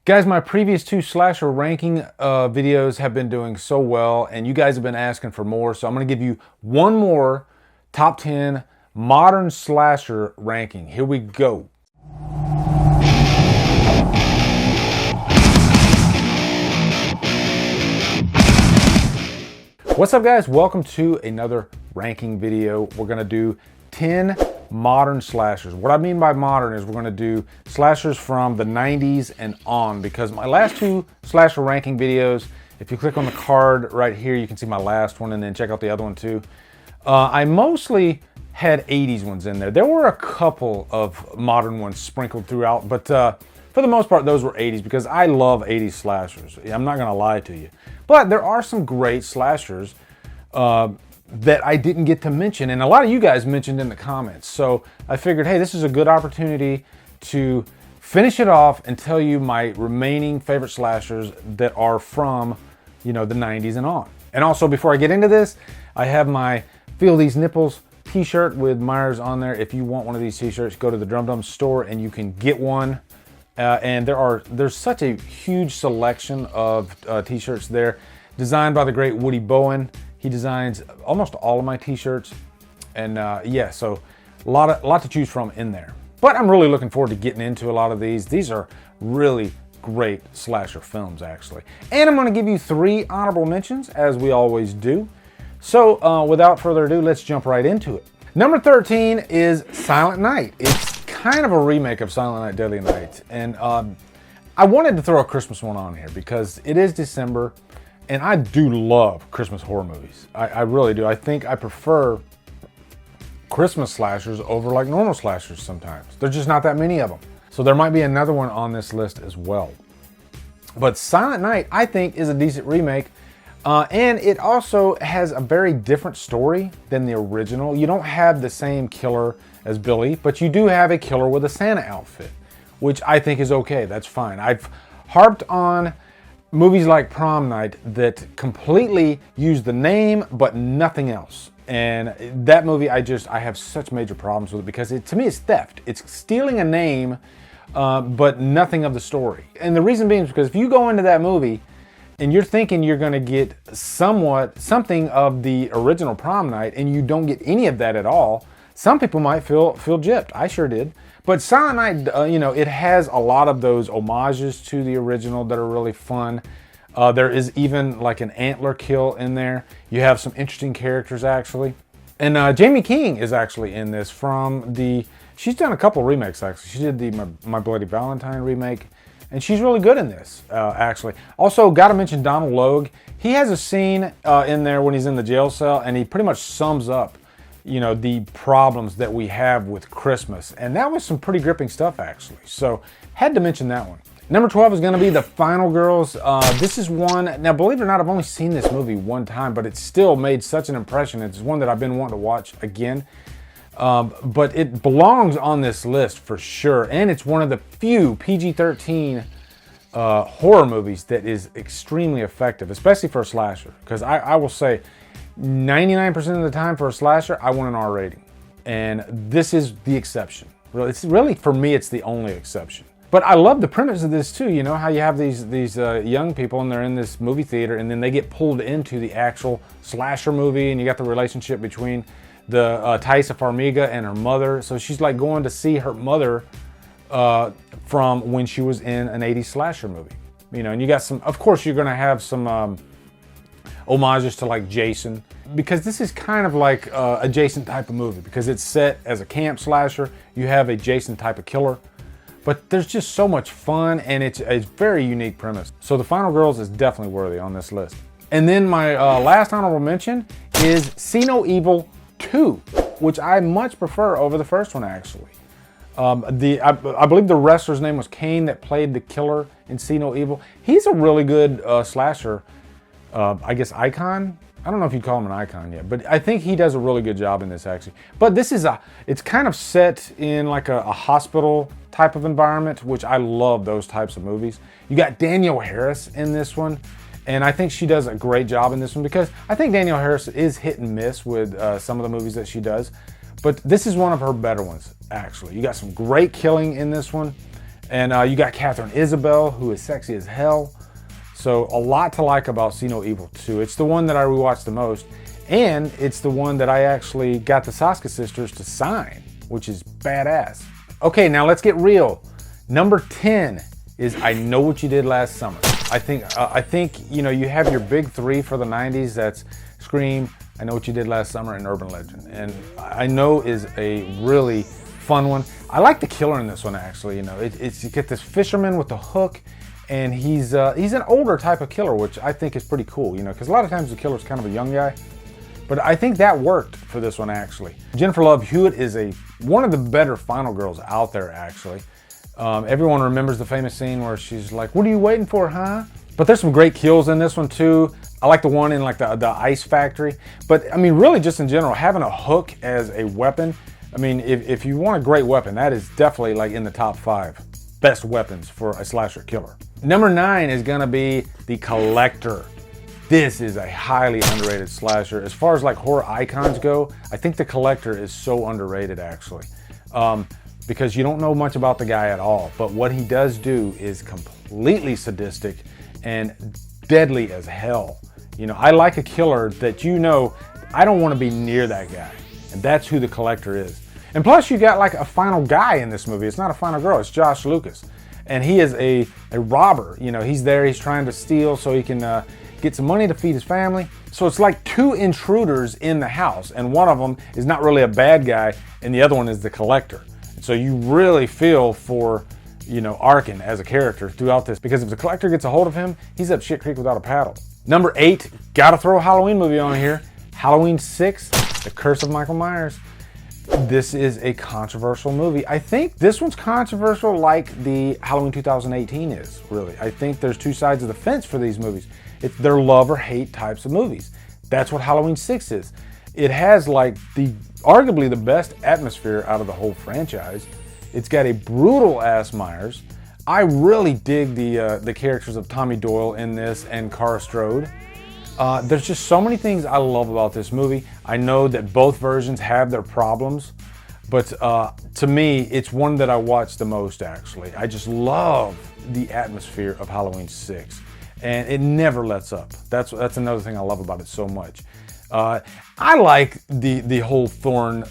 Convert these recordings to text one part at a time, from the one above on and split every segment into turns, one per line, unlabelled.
Guys, my previous two slasher ranking videos have been doing so well, and you guys have been asking for more, so I'm going to give you one more top 10 modern slasher ranking. Here we go. What's up, guys? Welcome to another ranking video. We're going to do 10 modern slashers. What I mean by modern is we're going to do slashers from the 90s and on, because my last two slasher ranking videos, if you click on the card right here, you can see my last one and then check out the other one too. I mostly had 80s ones in there. There were a couple of modern ones sprinkled throughout, but for the most part, those were 80s because I love 80s slashers. I'm not going to lie to you. But there are some great slashers that I didn't get to mention, and a lot of you guys mentioned in the comments. So I figured, hey, this is a good opportunity to finish it off and tell you my remaining favorite slashers that are from, the 90s and on. And also, before I get into this, I have my Feel These Nipples t-shirt with Myers on there. If you want one of these t-shirts, go to the Drumdums store and you can get one. And there's such a huge selection of t-shirts there, designed by the great Woody Bowen. He designs almost all of my t-shirts, and yeah, so a lot to choose from in there. But I'm really looking forward to getting into a lot of these. These are really great slasher films, actually. And I'm going to give you 3 honorable mentions, as we always do. So without further ado, let's jump right into it. Number 13 is Silent Night. It's kind of a remake of Silent Night, Deadly Night, and I wanted to throw a Christmas one on here because it is December. And I do love Christmas horror movies. I really do. I think I prefer Christmas slashers over like normal slashers sometimes. There's just not that many of them. So there might be another one on this list as well. But Silent Night, I think, is a decent remake. And it also has a very different story than the original. You don't have the same killer as Billy, but you do have a killer with a Santa outfit, which I think is okay. That's fine. I've harped on movies like Prom Night that completely use the name but nothing else, and that movie I have such major problems with it because to me it's theft. It's stealing a name but nothing of the story. And the reason being is because if you go into that movie and you're thinking you're going to get something of the original Prom Night and you don't get any of that at all, some people might feel gypped. I sure did. But Silent Night, it has a lot of those homages to the original that are really fun. There is even like an antler kill in there. You have some interesting characters, actually. And Jamie King is actually in this she's done a couple remakes, actually. She did the My Bloody Valentine remake, and she's really good in this, actually. Also, got to mention Donald Logue. He has a scene in there when he's in the jail cell, and he pretty much sums up the problems that we have with Christmas. And that was some pretty gripping stuff, actually. So, had to mention that one. Number 12 is going to be The Final Girls. This is one, now believe it or not, I've only seen this movie one time, but it still made such an impression. It's one that I've been wanting to watch again. But it belongs on this list for sure. And it's one of the few PG-13 horror movies that is extremely effective, especially for a slasher. Because I will say, 99% of the time for a slasher, I want an R rating. And this is the exception. It's really, for me, it's the only exception. But I love the premise of this too. You know how you have these young people and they're in this movie theater and then they get pulled into the actual slasher movie, and you got the relationship between the Taissa Farmiga and her mother. So she's like going to see her mother from when she was in an 80s slasher movie. And you got some, of course you're gonna have some homages to like Jason, because this is kind of like a Jason type of movie because it's set as a camp slasher. You have a Jason type of killer, but there's just so much fun and it's a very unique premise. So The Final Girls is definitely worthy on this list. And then my last honorable mention is See No Evil 2, which I much prefer over the first one, actually. I believe the wrestler's name was Kane that played the killer in See No Evil. He's a really good slasher, I guess, icon. I don't know if you'd call him an icon yet, but I think he does a really good job in this, actually. But this is it's kind of set in like a hospital type of environment, which I love those types of movies. You got Danielle Harris in this one, and I think she does a great job in this one because I think Danielle Harris is hit and miss with some of the movies that she does. But this is one of her better ones, actually. You got some great killing in this one. And you got Catherine Isabel, who is sexy as hell. So a lot to like about See No Evil 2. It's the one that I rewatched the most, and it's the one that I actually got the Saska sisters to sign, which is badass. Okay, now let's get real. Number 10 is I Know What You Did Last Summer. I think you know, you have your big three for the 90s. That's Scream, I Know What You Did Last Summer, and Urban Legend. And I Know is a really fun one. I like the killer in this one, actually. You know, you get this fisherman with the hook, and he's an older type of killer, which I think is pretty cool. You know, because a lot of times the killer's kind of a young guy. But I think that worked for this one, actually. Jennifer Love Hewitt is one of the better final girls out there, actually. Everyone remembers the famous scene where she's like, "What are you waiting for, huh?" But there's some great kills in this one too. I like the one in like the ice factory. But I mean, really just in general, having a hook as a weapon, I mean, if you want a great weapon, that is definitely like in the top 5 best weapons for a slasher killer. Number 9 is gonna be The Collector. This is a highly underrated slasher. As far as like horror icons go, I think The Collector is so underrated, actually. Because you don't know much about the guy at all, but what he does do is completely sadistic and deadly as hell. You know, I like a killer that, you know, I don't want to be near that guy, and that's who The Collector is. And plus you got like a final guy in this movie. It's not a final girl, it's Josh Lucas. And he is a robber. You know, he's there, he's trying to steal so he can get some money to feed his family. So it's like 2 intruders in the house, and one of them is not really a bad guy, and the other one is The Collector. So you really feel for, you know, Arkin as a character throughout this, because if The Collector gets a hold of him, he's up shit creek without a paddle. Number 8, gotta throw a Halloween movie on here. Halloween 6, The Curse of Michael Myers. This is a controversial movie. I think this one's controversial like the Halloween 2018 is, really. I think there's 2 sides of the fence for these movies. They're love or hate types of movies. That's what Halloween 6 is. It has like arguably the best atmosphere out of the whole franchise. It's got a brutal ass Myers. I really dig the characters of Tommy Doyle in this and Cara Strode. There's just so many things I love about this movie. I know that both versions have their problems, but to me, it's one that I watch the most, actually. I just love the atmosphere of Halloween 6, and it never lets up. That's another thing I love about it so much. I like the whole Thorn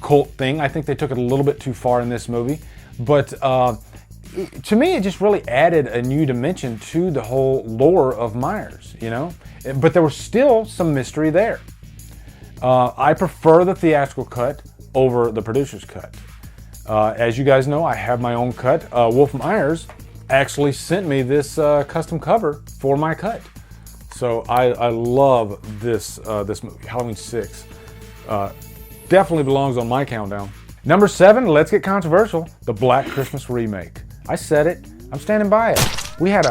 cult thing. I think they took it a little bit too far in this movie, but to me, it just really added a new dimension to the whole lore of Myers, you know? But there was still some mystery there. I prefer the theatrical cut over the producer's cut. As you guys know, I have my own cut. Wolf Myers actually sent me this custom cover for my cut. So I love this movie, Halloween 6. Definitely belongs on my countdown. Number 7, let's get controversial, the Black Christmas remake. I said it, I'm standing by it. We had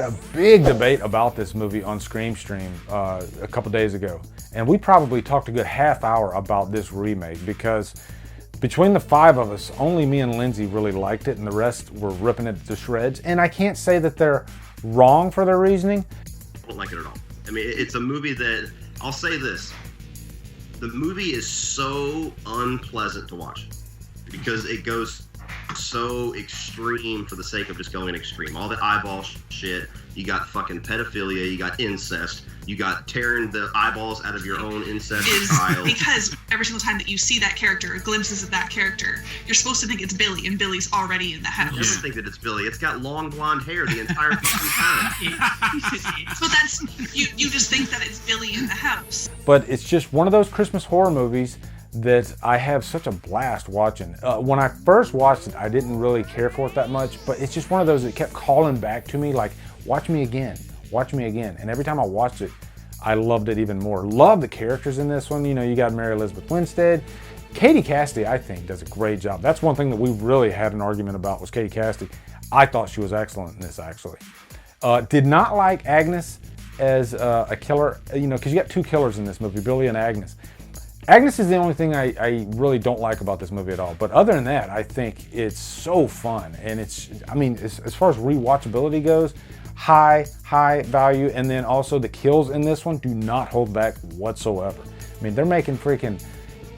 a big debate about this movie on Scream Stream a couple days ago. And we probably talked a good half hour about this remake, because between the 5 of us, only me and Lindsay really liked it, and the rest were ripping it to shreds. And I can't say that they're wrong for their reasoning.
I don't like it at all. I mean, it's a movie that, I'll say this, the movie is so unpleasant to watch because it goes so extreme for the sake of just going extreme. All the eyeball shit, you got fucking pedophilia, you got incest, you got tearing the eyeballs out of your own incest child.
Because every single time that you see that character, or glimpses of that character, you're supposed to think it's Billy, and Billy's already in the house.
You never think that it's Billy. It's got long blonde hair the entire fucking time.
So that's, you just think that it's Billy in the house.
But it's just one of those Christmas horror movies that I have such a blast watching. When I first watched it, I didn't really care for it that much, but it's just one of those that kept calling back to me like, watch me again, watch me again. And every time I watched it, I loved it even more. Love the characters in this one. You know, you got Mary Elizabeth Winstead. Katie Cassidy, I think, does a great job. That's one thing that we really had an argument about, was Katie Cassidy. I thought she was excellent in this, actually. Did not like Agnes as a killer, you know, because you got 2 killers in this movie, Billy and Agnes. Agnes is the only thing I really don't like about this movie at all. But other than that, I think it's so fun. And it's, I mean, as far as rewatchability goes, high value. And then also the kills in this one do not hold back whatsoever. I mean, they're making freaking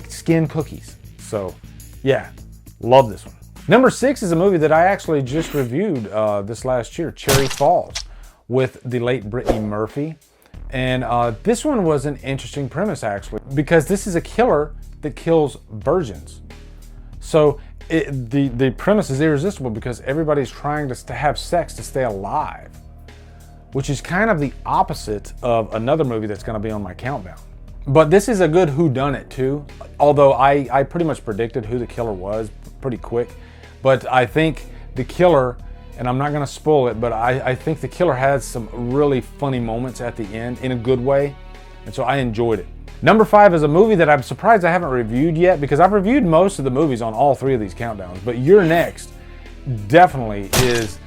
skin cookies. So yeah, love this one. Number 6 is a movie that I actually just reviewed this last year, Cherry Falls, with the late Brittany Murphy. And this one was an interesting premise, actually, because this is a killer that kills virgins. So the premise is irresistible because everybody's trying to have sex to stay alive, which is kind of the opposite of another movie that's going to be on my countdown. But this is a good whodunit too, although I pretty much predicted who the killer was pretty quick. But I think the killer, and I'm not going to spoil it, but I think the killer has some really funny moments at the end in a good way, and so I enjoyed it. Number 5 is a movie that I'm surprised I haven't reviewed yet, because I've reviewed most of the movies on all 3 of these countdowns, but You're Next definitely is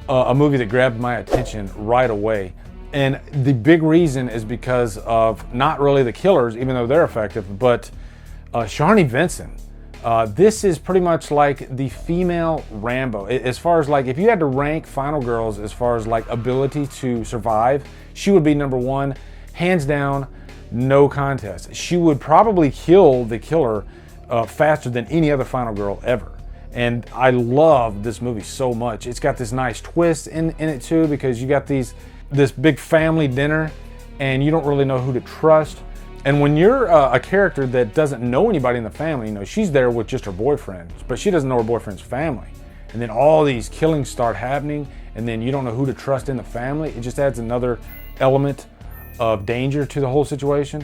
a movie that grabbed my attention right away. And the big reason is because of not really the killers, even though they're effective, but Sharni Vinson. This is pretty much like the female Rambo. As far as like, if you had to rank Final Girls as far as like ability to survive, she would be number 1, hands down, no contest. She would probably kill the killer faster than any other Final Girl ever. And I love this movie so much. It's got this nice twist in it too, because you got this big family dinner and you don't really know who to trust. And when you're a character that doesn't know anybody in the family, you know, she's there with just her boyfriend, but she doesn't know her boyfriend's family. And then all these killings start happening, and then you don't know who to trust in the family. It just adds another element of danger to the whole situation.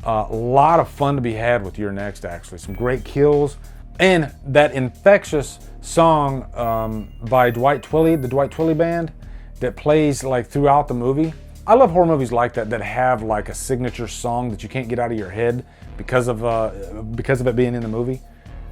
A lot of fun to be had with You're Next, actually. Some great kills. And that infectious song by Dwight Twilley, the Dwight Twilley Band, that plays like throughout the movie. I love horror movies like that have like a signature song that you can't get out of your head because of it being in the movie,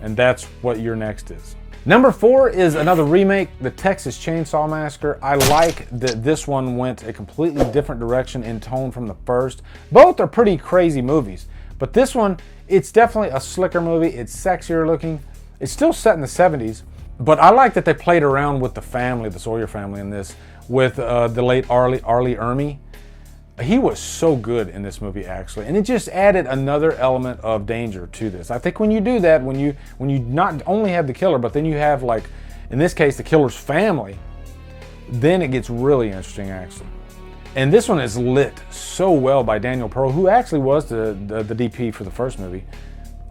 and that's what You're Next is. Number 4 is another remake, The Texas Chainsaw Massacre. I like that this one went a completely different direction in tone from the first. Both are pretty crazy movies, but this one, it's definitely a slicker movie. It's sexier looking. It's still set in the 70s, but I like that they played around with the family, the Sawyer family in this, with the late R. Lee Ermey. He was so good in this movie, actually, and it just added another element of danger to this. I think when you do that, when you not only have the killer, but then you have, like, in this case, the killer's family, then it gets really interesting, actually. And this one is lit so well by Daniel Pearl, who actually was the DP for the first movie.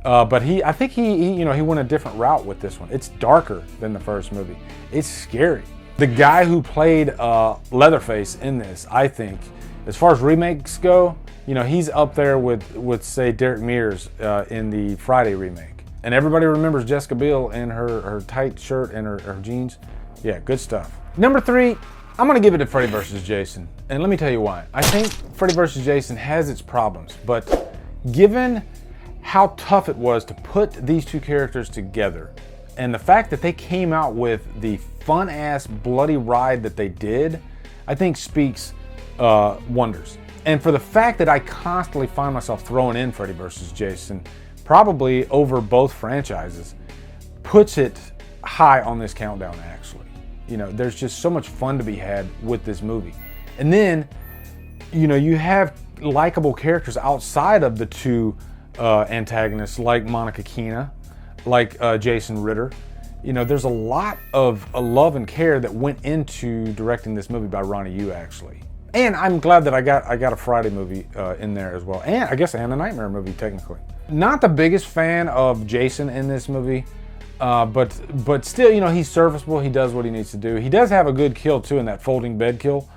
But I think he went a different route with this one. It's darker than the first movie. It's scary. The guy who played Leatherface in this, I think, as far as remakes go, you know, he's up there with say Derek Mears in the Friday remake. And everybody remembers Jessica Biel in her tight shirt and her jeans. Yeah, good stuff. Number 3, I'm gonna give it to Freddy vs. Jason. And let me tell you why. I think Freddy vs. Jason has its problems, but given how tough it was to put these two characters together, and the fact that they came out with the fun-ass bloody ride that they did, I think speaks wonders. And for the fact that I constantly find myself throwing in Freddy vs. Jason, probably over both franchises, puts it high on this countdown, actually. You know, there's just so much fun to be had with this movie. And then, you know, you have likable characters outside of the two antagonists, like Monica Keena, like Jason Ritter. You know, there's a lot of love and care that went into directing this movie by Ronnie Yu, actually. And I'm glad that I got a Friday movie in there as well, and I guess a Nightmare movie technically. Not the biggest fan of Jason in this movie, but still, you know, he's serviceable. He does what he needs to do. He does have a good kill too in that folding bed kill.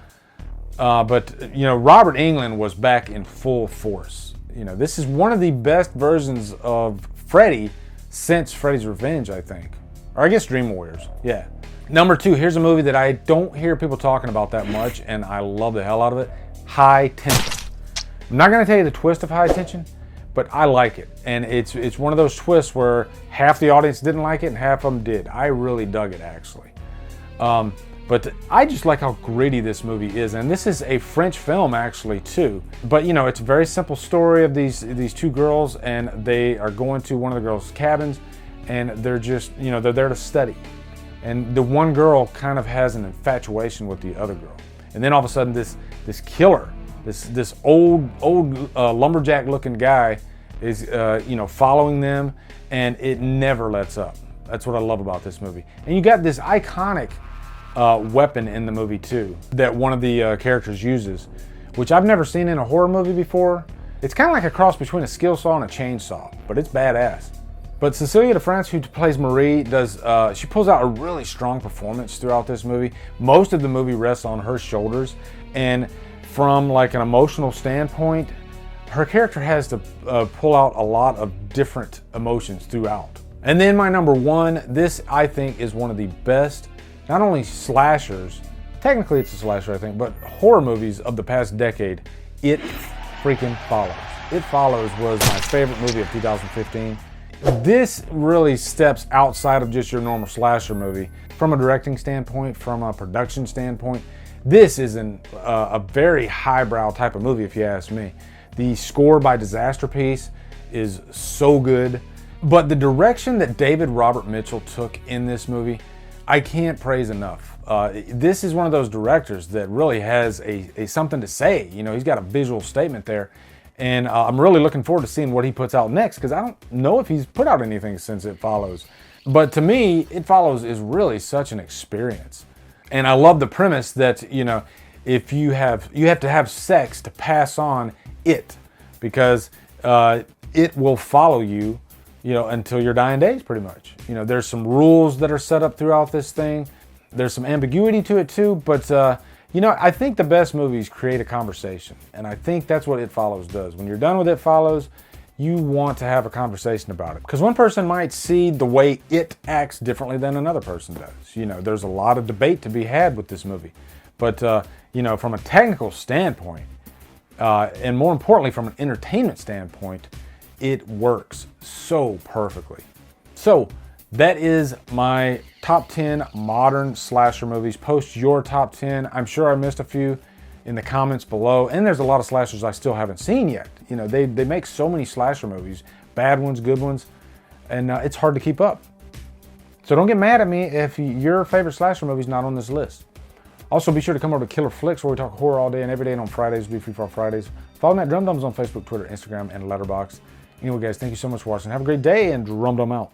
But you know, Robert Englund was back in full force. You know, this is one of the best versions of Freddy since Freddy's Revenge, I think, or I guess Dream Warriors. Yeah. Number 2, here's a movie that I don't hear people talking about that much, and I love the hell out of it. High Tension. I'm not going to tell you the twist of High Tension, but I like it. And it's one of those twists where half the audience didn't like it and half of them did. I really dug it, actually. But I just like how gritty this movie is. And this is a French film, actually, too. But, you know, it's a very simple story of these two girls, and they are going to one of the girls' cabins, and they're just, you know, they're there to study. And the one girl kind of has an infatuation with the other girl. And then all of a sudden this killer, this old lumberjack looking guy is you know, following them, and it never lets up. That's what I love about this movie. And you got this iconic weapon in the movie too, that one of the characters uses, which I've never seen in a horror movie before. It's kind of like a cross between a skill saw and a chainsaw, but it's badass. But Cecilia de France, who plays Marie, she pulls out a really strong performance throughout this movie. Most of the movie rests on her shoulders, and from like an emotional standpoint, her character has to pull out a lot of different emotions throughout. And then my number one, this I think is one of the best, not only slashers, technically it's a slasher I think, but horror movies of the past decade. It freaking Follows. It Follows was my favorite movie of 2015. This really steps outside of just your normal slasher movie. From a directing standpoint, from a production standpoint, this is a very highbrow type of movie if you ask me. The score by Disaster Piece is so good, but the direction that David Robert Mitchell took in this movie, I can't praise enough. This is one of those directors that really has a something to say. You know, he's got a visual statement there. And I'm really looking forward to seeing what he puts out next, because I don't know if he's put out anything since It Follows. But to me, It Follows is really such an experience. And I love the premise that, you know, if you have to have sex to pass on it, because it will follow you, you know, until your dying days, pretty much. You know, there's some rules that are set up throughout this thing. There's some ambiguity to it too, but you know, I think the best movies create a conversation, and I think that's what It Follows does. When you're done with It Follows, you want to have a conversation about it. Because one person might see the way it acts differently than another person does. You know, there's a lot of debate to be had with this movie. But, you know, from a technical standpoint, and more importantly, from an entertainment standpoint, it works so perfectly. So, that is my top 10 modern slasher movies. Post your top 10. I'm sure I missed a few in the comments below. And there's a lot of slashers I still haven't seen yet. You know, they make so many slasher movies, bad ones, good ones, and it's hard to keep up. So don't get mad at me if your favorite slasher movie is not on this list. Also, be sure to come over to Killer Flicks, where we talk horror all day and every day, and on Fridays, we free for Fridays. Follow me at Drumdums on Facebook, Twitter, Instagram, and Letterboxd. Anyway, guys, thank you so much for watching. Have a great day, and Drumdum out.